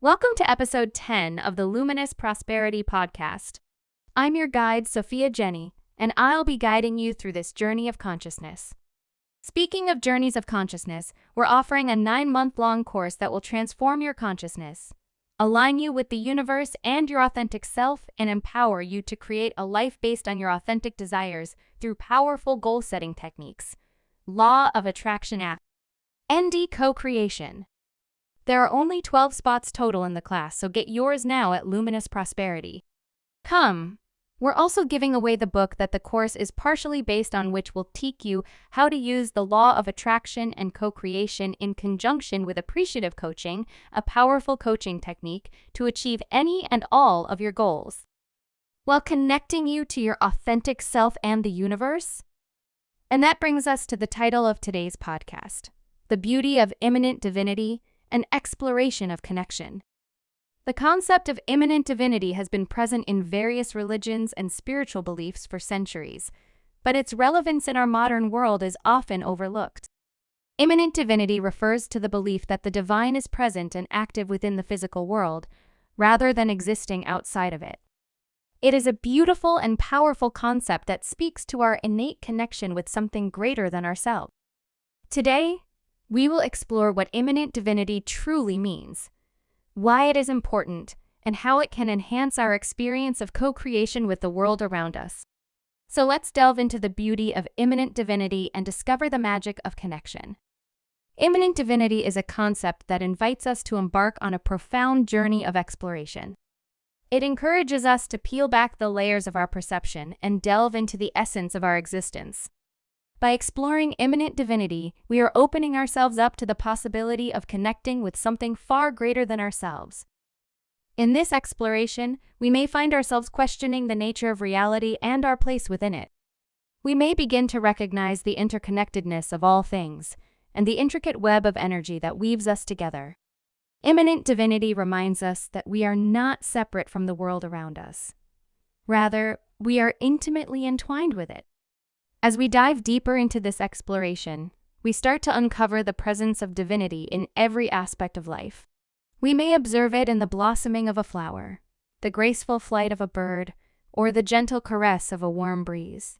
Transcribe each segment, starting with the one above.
Welcome to episode 10 of the Luminous Prosperity podcast. I'm your guide, Sophia Jenny, and I'll be guiding you through this journey of consciousness. Speaking of journeys of consciousness, we're offering a 9-month-long course that will transform your consciousness, align you with the universe and your authentic self, and empower you to create a life based on your authentic desires through powerful goal-setting techniques, Law of Attraction app, ND co-creation. There are only 12 spots total in the class, so get yours now at Luminous Prosperity. Come! We're also giving away the book that the course is partially based on, which will teach you how to use the Law of Attraction and co-creation in conjunction with appreciative coaching, a powerful coaching technique to achieve any and all of your goals, while connecting you to your authentic self and the universe. And that brings us to the title of today's podcast, The Beauty of Immanent Divinity, an exploration of connection. The concept of immanent divinity has been present in various religions and spiritual beliefs for centuries, but its relevance in our modern world is often overlooked. Immanent divinity refers to the belief that the divine is present and active within the physical world, rather than existing outside of it. It is a beautiful and powerful concept that speaks to our innate connection with something greater than ourselves. Today, we will explore what immanent divinity truly means, why it is important, and how it can enhance our experience of co-creation with the world around us. So let's delve into the beauty of immanent divinity and discover the magic of connection. Immanent divinity is a concept that invites us to embark on a profound journey of exploration. It encourages us to peel back the layers of our perception and delve into the essence of our existence. By exploring immanent divinity, we are opening ourselves up to the possibility of connecting with something far greater than ourselves. In this exploration, we may find ourselves questioning the nature of reality and our place within it. We may begin to recognize the interconnectedness of all things and the intricate web of energy that weaves us together. Immanent divinity reminds us that we are not separate from the world around us. Rather, we are intimately entwined with it. As we dive deeper into this exploration, we start to uncover the presence of divinity in every aspect of life. We may observe it in the blossoming of a flower, the graceful flight of a bird, or the gentle caress of a warm breeze.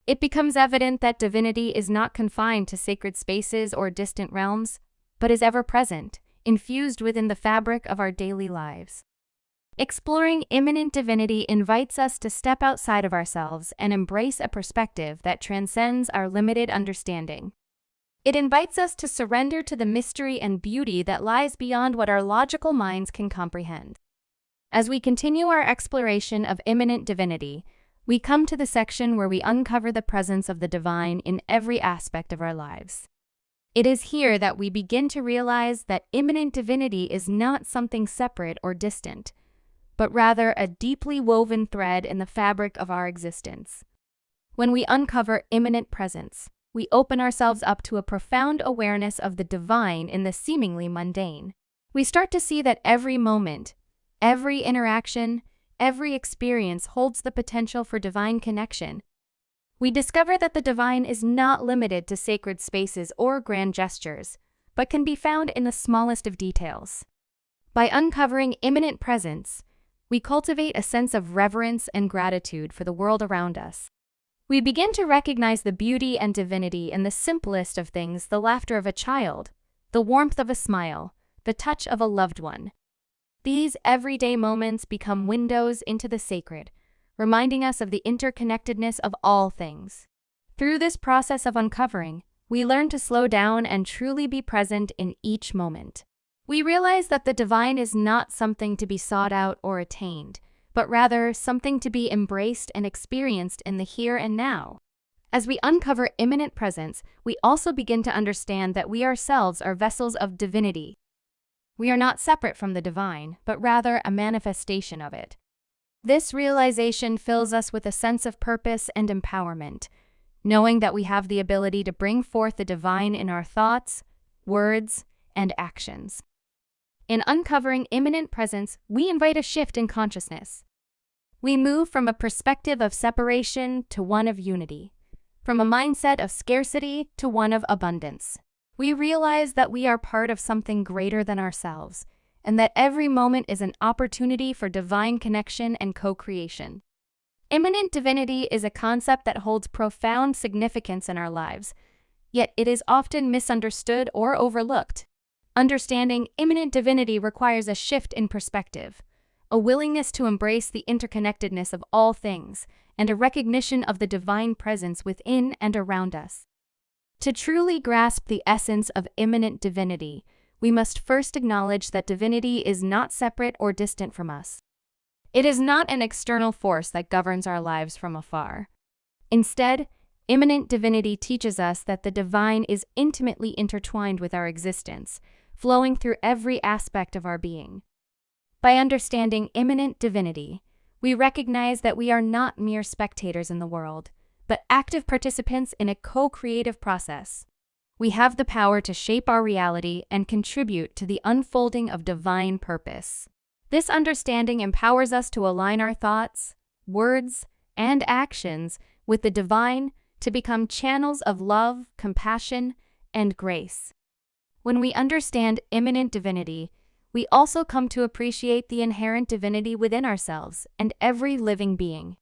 It becomes evident that divinity is not confined to sacred spaces or distant realms, but is ever present, infused within the fabric of our daily lives. Exploring immanent divinity invites us to step outside of ourselves and embrace a perspective that transcends our limited understanding. It invites us to surrender to the mystery and beauty that lies beyond what our logical minds can comprehend. As we continue our exploration of immanent divinity, we come to the section where we uncover the presence of the divine in every aspect of our lives. It is here that we begin to realize that immanent divinity is not something separate or distant, but rather a deeply woven thread in the fabric of our existence. When we uncover immanent presence, we open ourselves up to a profound awareness of the divine in the seemingly mundane. We start to see that every moment, every interaction, every experience holds the potential for divine connection. We discover that the divine is not limited to sacred spaces or grand gestures, but can be found in the smallest of details. By uncovering immanent presence, we cultivate a sense of reverence and gratitude for the world around us. We begin to recognize the beauty and divinity in the simplest of things: the laughter of a child, the warmth of a smile, the touch of a loved one. These everyday moments become windows into the sacred, reminding us of the interconnectedness of all things. Through this process of uncovering, we learn to slow down and truly be present in each moment. We realize that the divine is not something to be sought out or attained, but rather something to be embraced and experienced in the here and now. As we uncover immanent presence, we also begin to understand that we ourselves are vessels of divinity. We are not separate from the divine, but rather a manifestation of it. This realization fills us with a sense of purpose and empowerment, knowing that we have the ability to bring forth the divine in our thoughts, words, and actions. In uncovering immanent presence, we invite a shift in consciousness. We move from a perspective of separation to one of unity, from a mindset of scarcity to one of abundance. We realize that we are part of something greater than ourselves, and that every moment is an opportunity for divine connection and co-creation. Immanent divinity is a concept that holds profound significance in our lives, yet it is often misunderstood or overlooked. Understanding immanent divinity requires a shift in perspective, a willingness to embrace the interconnectedness of all things, and a recognition of the divine presence within and around us. To truly grasp the essence of immanent divinity, we must first acknowledge that divinity is not separate or distant from us. It is not an external force that governs our lives from afar. Instead, immanent divinity teaches us that the divine is intimately intertwined with our existence, flowing through every aspect of our being. By understanding immanent divinity, we recognize that we are not mere spectators in the world, but active participants in a co-creative process. We have the power to shape our reality and contribute to the unfolding of divine purpose. This understanding empowers us to align our thoughts, words, and actions with the divine to become channels of love, compassion, and grace. When we understand immanent divinity, we also come to appreciate the inherent divinity within ourselves and every living being.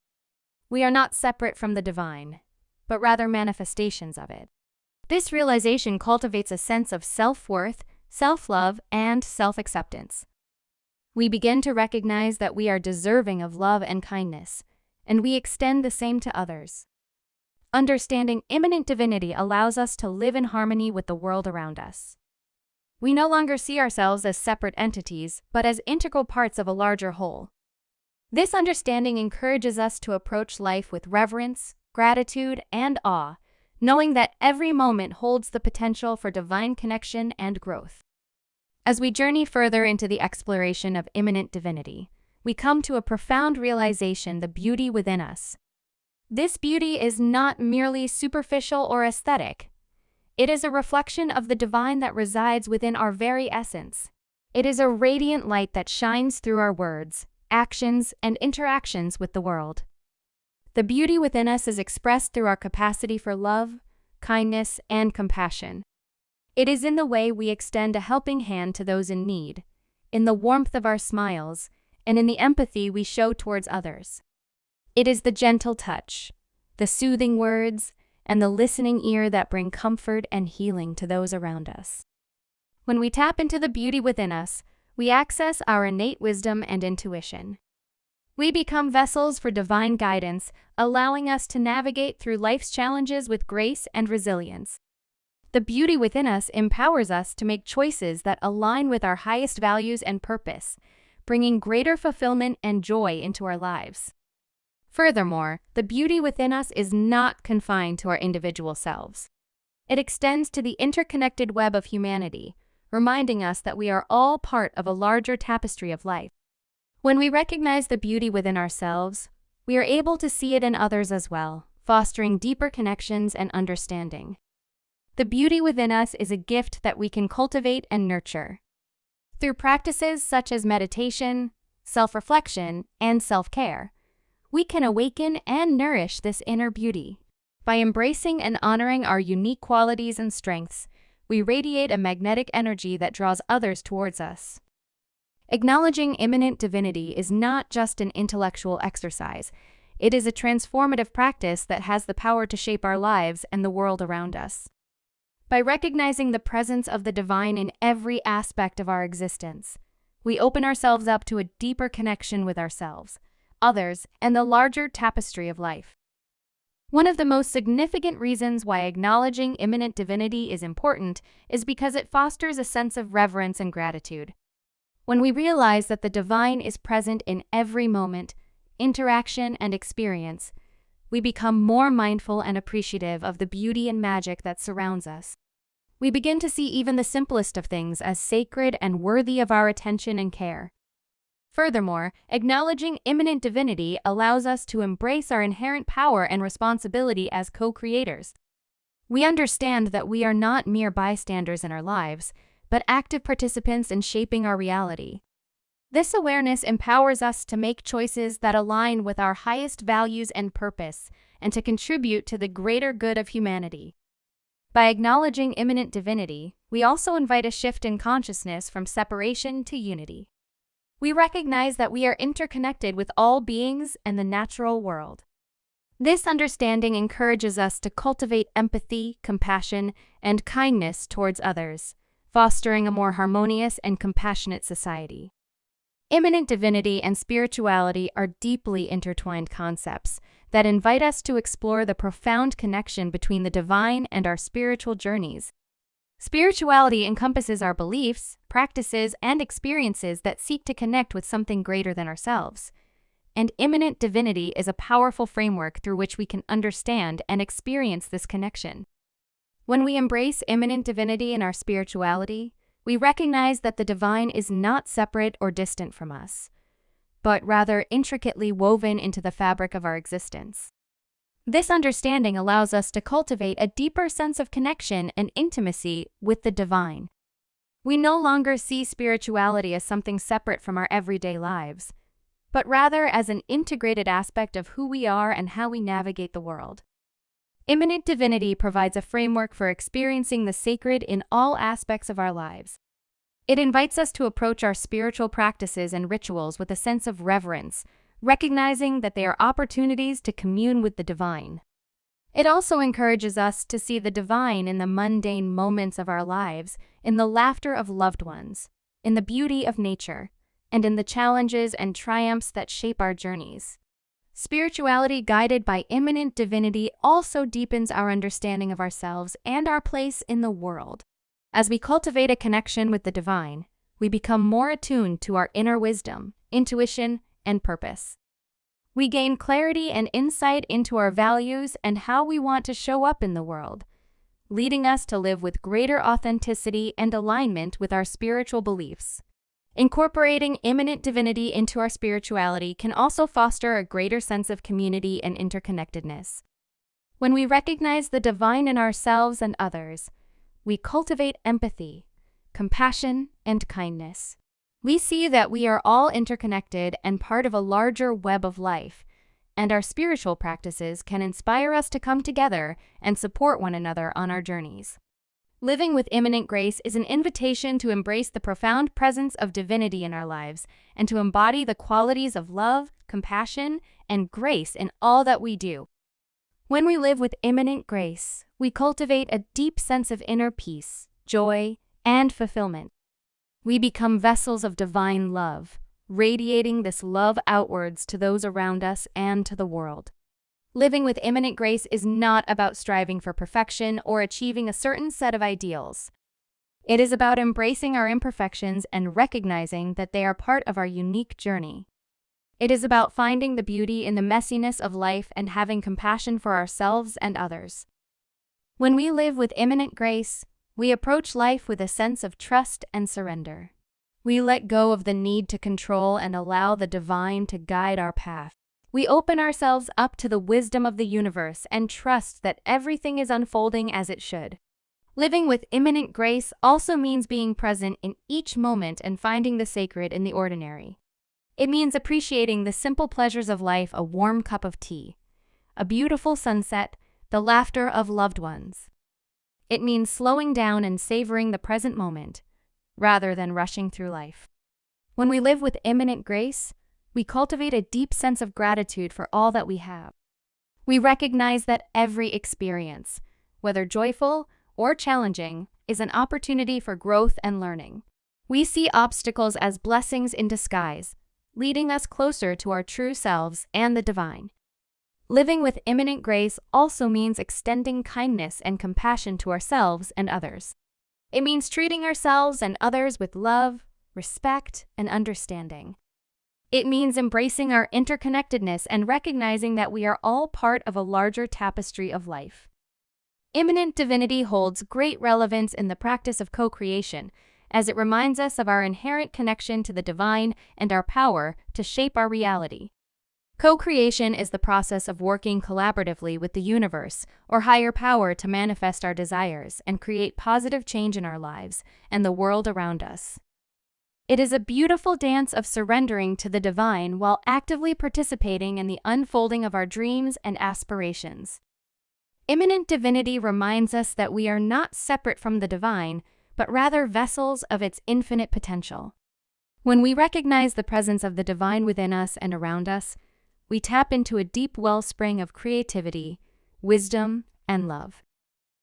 We are not separate from the divine, but rather manifestations of it. This realization cultivates a sense of self-worth, self-love, and self-acceptance. We begin to recognize that we are deserving of love and kindness, and we extend the same to others. Understanding immanent divinity allows us to live in harmony with the world around us. We no longer see ourselves as separate entities, but as integral parts of a larger whole. This understanding encourages us to approach life with reverence, gratitude, and awe, knowing that every moment holds the potential for divine connection and growth. As we journey further into the exploration of immanent divinity, we come to a profound realization: the beauty within us. This beauty is not merely superficial or aesthetic. It is a reflection of the divine that resides within our very essence. It is a radiant light that shines through our words, actions, and interactions with the world. The beauty within us is expressed through our capacity for love, kindness, and compassion. It is in the way we extend a helping hand to those in need, in the warmth of our smiles, and in the empathy we show towards others. It is the gentle touch, the soothing words, and the listening ear that bring comfort and healing to those around us. When we tap into the beauty within us, we access our innate wisdom and intuition. We become vessels for divine guidance, allowing us to navigate through life's challenges with grace and resilience. The beauty within us empowers us to make choices that align with our highest values and purpose, bringing greater fulfillment and joy into our lives. Furthermore, the beauty within us is not confined to our individual selves. It extends to the interconnected web of humanity, reminding us that we are all part of a larger tapestry of life. When we recognize the beauty within ourselves, we are able to see it in others as well, fostering deeper connections and understanding. The beauty within us is a gift that we can cultivate and nurture. Through practices such as meditation, self-reflection, and self-care, we can awaken and nourish this inner beauty. By embracing and honoring our unique qualities and strengths, we radiate a magnetic energy that draws others towards us. Acknowledging immanent divinity is not just an intellectual exercise. It is a transformative practice that has the power to shape our lives and the world around us. By recognizing the presence of the divine in every aspect of our existence, we open ourselves up to a deeper connection with ourselves, others, and the larger tapestry of life. One of the most significant reasons why acknowledging immanent divinity is important is because it fosters a sense of reverence and gratitude. When we realize that the divine is present in every moment, interaction, and experience, we become more mindful and appreciative of the beauty and magic that surrounds us. We begin to see even the simplest of things as sacred and worthy of our attention and care. Furthermore, acknowledging immanent divinity allows us to embrace our inherent power and responsibility as co-creators. We understand that we are not mere bystanders in our lives, but active participants in shaping our reality. This awareness empowers us to make choices that align with our highest values and purpose, and to contribute to the greater good of humanity. By acknowledging immanent divinity, we also invite a shift in consciousness from separation to unity. We recognize that we are interconnected with all beings and the natural world. This understanding encourages us to cultivate empathy, compassion, and kindness towards others, fostering a more harmonious and compassionate society. Immanent divinity and spirituality are deeply intertwined concepts that invite us to explore the profound connection between the divine and our spiritual journeys. Spirituality encompasses our beliefs, practices, and experiences that seek to connect with something greater than ourselves. And immanent divinity is a powerful framework through which we can understand and experience this connection. When we embrace immanent divinity in our spirituality, we recognize that the divine is not separate or distant from us, but rather intricately woven into the fabric of our existence. This understanding allows us to cultivate a deeper sense of connection and intimacy with the divine. We no longer see spirituality as something separate from our everyday lives, but rather as an integrated aspect of who we are and how we navigate the world. Immanent divinity provides a framework for experiencing the sacred in all aspects of our lives. It invites us to approach our spiritual practices and rituals with a sense of reverence, recognizing that they are opportunities to commune with the divine. It also encourages us to see the divine in the mundane moments of our lives, in the laughter of loved ones, in the beauty of nature, and in the challenges and triumphs that shape our journeys. Spirituality guided by immanent divinity also deepens our understanding of ourselves and our place in the world. As we cultivate a connection with the divine, we become more attuned to our inner wisdom, intuition, and purpose. We gain clarity and insight into our values and how we want to show up in the world, leading us to live with greater authenticity and alignment with our spiritual beliefs. Incorporating immanent divinity into our spirituality can also foster a greater sense of community and interconnectedness. When we recognize the divine in ourselves and others, we cultivate empathy, compassion, and kindness. We see that we are all interconnected and part of a larger web of life, and our spiritual practices can inspire us to come together and support one another on our journeys. Living with immanent grace is an invitation to embrace the profound presence of divinity in our lives and to embody the qualities of love, compassion, and grace in all that we do. When we live with immanent grace, we cultivate a deep sense of inner peace, joy, and fulfillment. We become vessels of divine love, radiating this love outwards to those around us and to the world. Living with immanent grace is not about striving for perfection or achieving a certain set of ideals. It is about embracing our imperfections and recognizing that they are part of our unique journey. It is about finding the beauty in the messiness of life and having compassion for ourselves and others. When we live with immanent grace, we approach life with a sense of trust and surrender. We let go of the need to control and allow the divine to guide our path. We open ourselves up to the wisdom of the universe and trust that everything is unfolding as it should. Living with immanent grace also means being present in each moment and finding the sacred in the ordinary. It means appreciating the simple pleasures of life: a warm cup of tea, a beautiful sunset, the laughter of loved ones. It means slowing down and savoring the present moment, rather than rushing through life. When we live with immanent grace, we cultivate a deep sense of gratitude for all that we have. We recognize that every experience, whether joyful or challenging, is an opportunity for growth and learning. We see obstacles as blessings in disguise, leading us closer to our true selves and the divine. Living with immanent grace also means extending kindness and compassion to ourselves and others. It means treating ourselves and others with love, respect, and understanding. It means embracing our interconnectedness and recognizing that we are all part of a larger tapestry of life. Immanent divinity holds great relevance in the practice of co-creation, as it reminds us of our inherent connection to the divine and our power to shape our reality. Co-creation is the process of working collaboratively with the universe or higher power to manifest our desires and create positive change in our lives and the world around us. It is a beautiful dance of surrendering to the divine while actively participating in the unfolding of our dreams and aspirations. Immanent Divinity reminds us that we are not separate from the divine, but rather vessels of its infinite potential. When we recognize the presence of the divine within us and around us, we tap into a deep wellspring of creativity, wisdom, and love.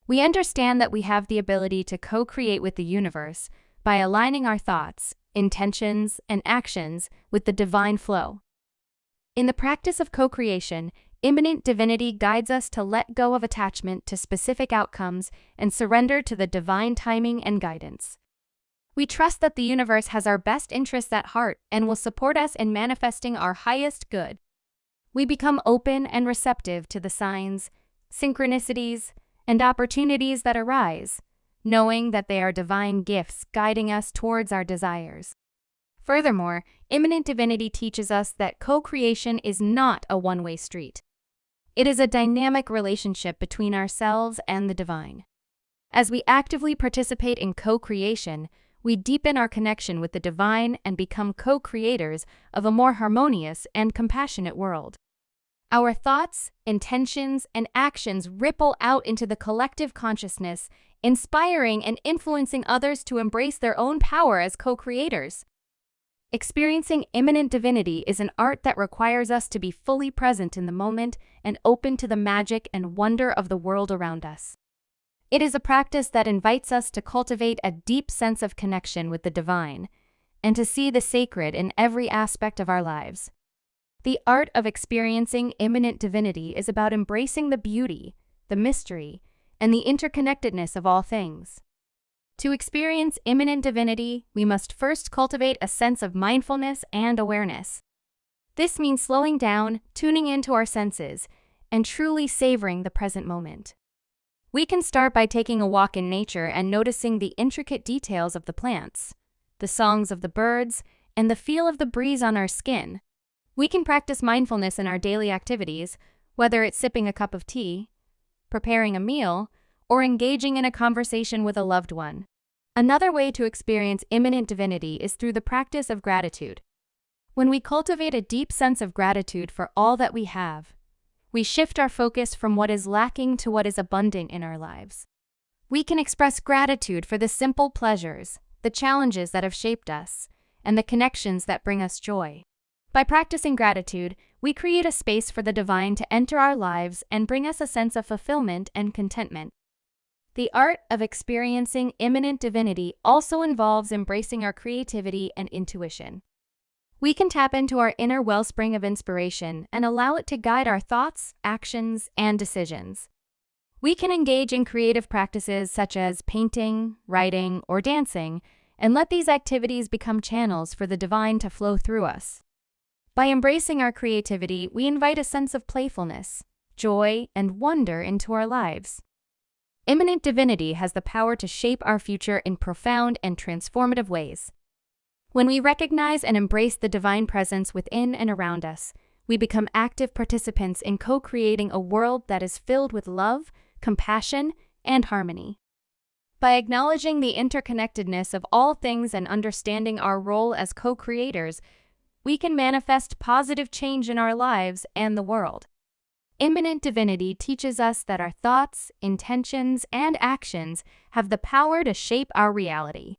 We understand that we have the ability to co-create with the universe by aligning our thoughts, intentions, and actions with the divine flow. In the practice of co-creation, Immanent Divinity guides us to let go of attachment to specific outcomes and surrender to the divine timing and guidance. We trust that the universe has our best interests at heart and will support us in manifesting our highest good. We become open and receptive to the signs, synchronicities, and opportunities that arise, knowing that they are divine gifts guiding us towards our desires. Furthermore, Immanent Divinity teaches us that co-creation is not a one-way street. It is a dynamic relationship between ourselves and the divine. As we actively participate in co-creation, we deepen our connection with the divine and become co-creators of a more harmonious and compassionate world. Our thoughts, intentions, and actions ripple out into the collective consciousness, inspiring and influencing others to embrace their own power as co-creators. Experiencing Immanent Divinity is an art that requires us to be fully present in the moment and open to the magic and wonder of the world around us. It is a practice that invites us to cultivate a deep sense of connection with the divine and to see the sacred in every aspect of our lives. The art of experiencing Immanent Divinity is about embracing the beauty, the mystery, and the interconnectedness of all things. To experience Immanent Divinity, we must first cultivate a sense of mindfulness and awareness. This means slowing down, tuning into our senses, and truly savoring the present moment. We can start by taking a walk in nature and noticing the intricate details of the plants, the songs of the birds, and the feel of the breeze on our skin. We can practice mindfulness in our daily activities, whether it's sipping a cup of tea, preparing a meal, or engaging in a conversation with a loved one. Another way to experience Immanent Divinity is through the practice of gratitude. When we cultivate a deep sense of gratitude for all that we have, we shift our focus from what is lacking to what is abundant in our lives. We can express gratitude for the simple pleasures, the challenges that have shaped us, and the connections that bring us joy. By practicing gratitude, we create a space for the divine to enter our lives and bring us a sense of fulfillment and contentment. The art of experiencing Immanent Divinity also involves embracing our creativity and intuition. We can tap into our inner wellspring of inspiration and allow it to guide our thoughts, actions, and decisions. We can engage in creative practices such as painting, writing, or dancing, and let these activities become channels for the divine to flow through us. By embracing our creativity, we invite a sense of playfulness, joy, and wonder into our lives. Immanent Divinity has the power to shape our future in profound and transformative ways. When we recognize and embrace the divine presence within and around us, we become active participants in co-creating a world that is filled with love, compassion, and harmony. By acknowledging the interconnectedness of all things and understanding our role as co-creators, we can manifest positive change in our lives and the world. Immanent Divinity teaches us that our thoughts, intentions, and actions have the power to shape our reality.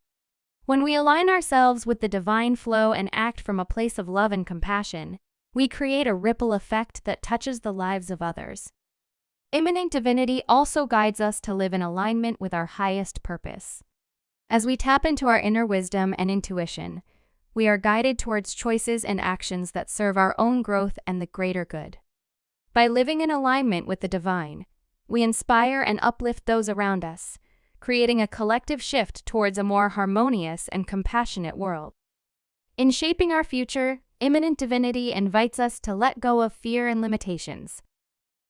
When we align ourselves with the divine flow and act from a place of love and compassion, we create a ripple effect that touches the lives of others. Immanent Divinity also guides us to live in alignment with our highest purpose. As we tap into our inner wisdom and intuition, we are guided towards choices and actions that serve our own growth and the greater good. By living in alignment with the divine, we inspire and uplift those around us, creating a collective shift towards a more harmonious and compassionate world. In shaping our future, Immanent Divinity invites us to let go of fear and limitations.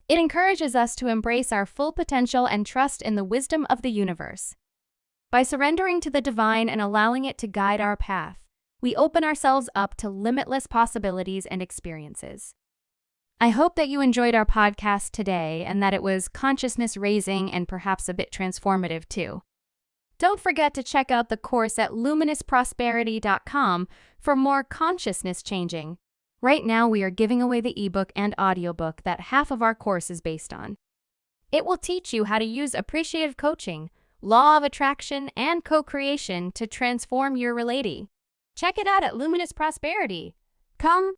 It encourages us to embrace our full potential and trust in the wisdom of the universe. By surrendering to the divine and allowing it to guide our path, we open ourselves up to limitless possibilities and experiences. I hope that you enjoyed our podcast today and that it was consciousness-raising and perhaps a bit transformative too. Don't forget to check out the course at luminousprosperity.com for more consciousness changing. Right now we are giving away the ebook and audiobook that half of our course is based on. It will teach you how to use appreciative coaching, law of attraction, and co-creation to transform your reality. Check it out at Luminous Prosperity. Come